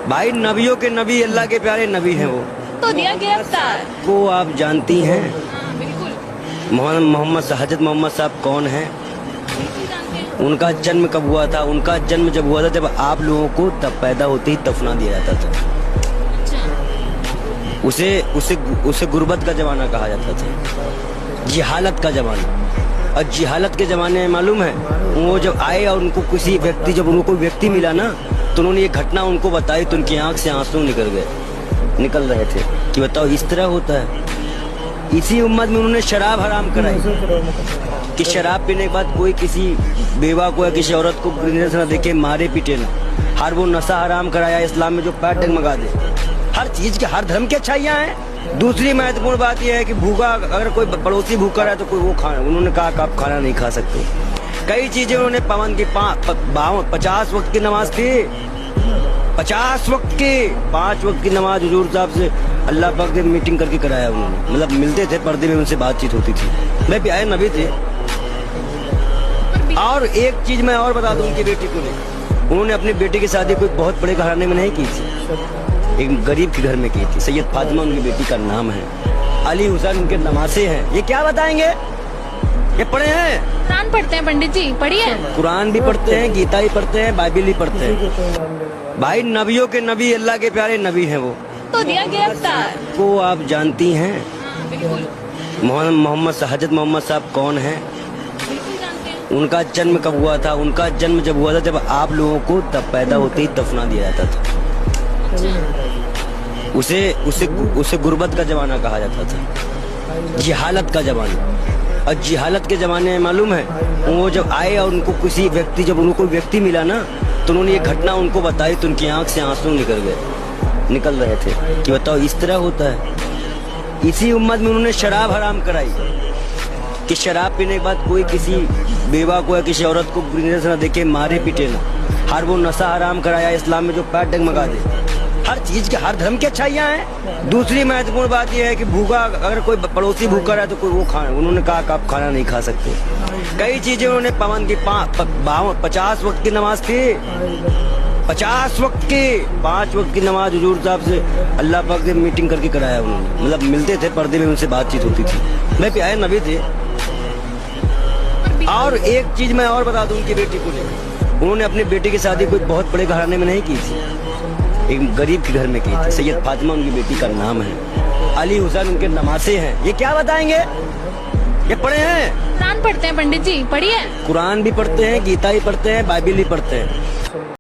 भाई नबियों के नबी, अल्लाह के प्यारे नबी हैं वो। तो दिया गिरफ्तार को आप जानती हैं बिल्कुल मोहम्मद हजरत मोहम्मद साहब कौन हैं? बिल्कुल जानते हैं। उनका जन्म कब हुआ था? उनका जन्म जब हुआ था तब आप लोगों को तब पैदा होते ही दफना दिया जाता था। अच्छा उसे उसे उसे गुर्बत का जमाना कहा जाता था, जिहालत का जमाना। और जिहालत के ज़माने में मालूम है, वो जब आए और उनको किसी व्यक्ति, जब उनको कोई व्यक्ति मिला ना, तो उन्होंने ये घटना उनको बताई तो उनकी आंख से आंसू निकल रहे थे कि बताओ इस तरह होता है। इसी उम्मत में उन्होंने शराब हराम कराई कि शराब पीने के बाद कोई किसी बेवा को या किसी औरत को नजर से न देखे, मारे पीटे ना। हर वो नशा हराम कराया इस्लाम में जो पैर डगमगा दे। हर चीज़ के, हर धर्म की अच्छाइयाँ हैं। दूसरी महत्वपूर्ण बात यह है कि भूखा, अगर कोई पड़ोसी भूखा रहा है तो कोई वो खाना, उन्होंने कहा कि आप खाना नहीं खा सकते। कई चीजें उन्होंने पाबंद की। 50 वक्त की नमाज थी, 50 वक्त की, 5 वक्त की नमाज हुजूर साहब से अल्लाह पाक ने मीटिंग करके कराया उन्होंने। मतलब मिलते थे, पर्दे में उनसे बातचीत होती थी। मैं प्यारे नबी थे। और एक चीज मैं और बता दूं उनकी बेटी को लेकर, उन्होंने अपनी बेटी की शादी कोई बहुत बड़े घराने में नहीं की थी, एक गरीब के घर में की थी। सैयद फातिमा उनकी बेटी का नाम है, अली हुसैन उनके नमासे हैं। ये क्या बताएंगे? ये पढ़े हैं, कुरान पढ़ते हैं पंडित जी, पढ़िए। कुरान भी पढ़ते हैं, गीता भी पढ़ते हैं, बाइबिल भी पढ़ते हैं। भाई नबियों के नबी, अल्लाह के प्यारे नबी हैं वो। तो दिया गिरफ्तार को आप जानती हैं बिल्कुल हजरत मोहम्मद साहब कौन हैं? बिल्कुल जानते हैं। उनका जन्म कब हुआ था? उनका जन्म जब हुआ था तब आप लोगों को तब पैदा होते ही दफना दिया जाता था। उसे उसे उसे गुर्बत का जमाना कहा जाता था, जिहालत का जमाना। और जिहालत के ज़माने में मालूम है, वो जब आए और उनको किसी व्यक्ति, जब उनको कोई व्यक्ति मिला ना, तो उन्होंने ये घटना उनको बताई तो उनकी आंख से आंसू निकल रहे थे कि बताओ इस तरह होता है। इसी उम्मत में उन्होंने शराब हराम कराई कि शराब पीने के बाद कोई किसी बेवा को या किसी औरत को नजर से न देखे, मारे पीटे ना। हर वो नशा हराम कराया इस्लाम में जो पैर डगमगा दे। हर चीज़ के, हर धर्म की अच्छाइयाँ हैं। दूसरी महत्वपूर्ण बात यह है कि भूखा, अगर कोई पड़ोसी भूखा रहा है तो कोई वो खाना, उन्होंने कहा कि आप खाना नहीं खा सकते। कई चीजें उन्होंने पाबंद की। 50 वक्त की नमाज थी, 50 वक्त की, 5 वक्त की नमाज हुजूर साहब से अल्लाह पाक ने मीटिंग करके कराया उन्होंने। मतलब मिलते थे, पर्दे में उनसे बातचीत होती थी। मैं प्यारे नबी थे। और एक चीज मैं और बता दूं उनकी बेटी को लेकर, उन्होंने अपनी बेटी की शादी कोई बहुत बड़े घराने में नहीं की थी, एक गरीब के घर में की थी। सैयद फातिमा उनकी बेटी का नाम है, अली हुसैन उनके नमासे हैं। ये क्या बताएंगे? ये पढ़े हैं, कुरान पढ़ते हैं पंडित जी, पढ़िए। कुरान भी पढ़ते हैं, गीता भी पढ़ते हैं, बाइबिल भी पढ़ते हैं।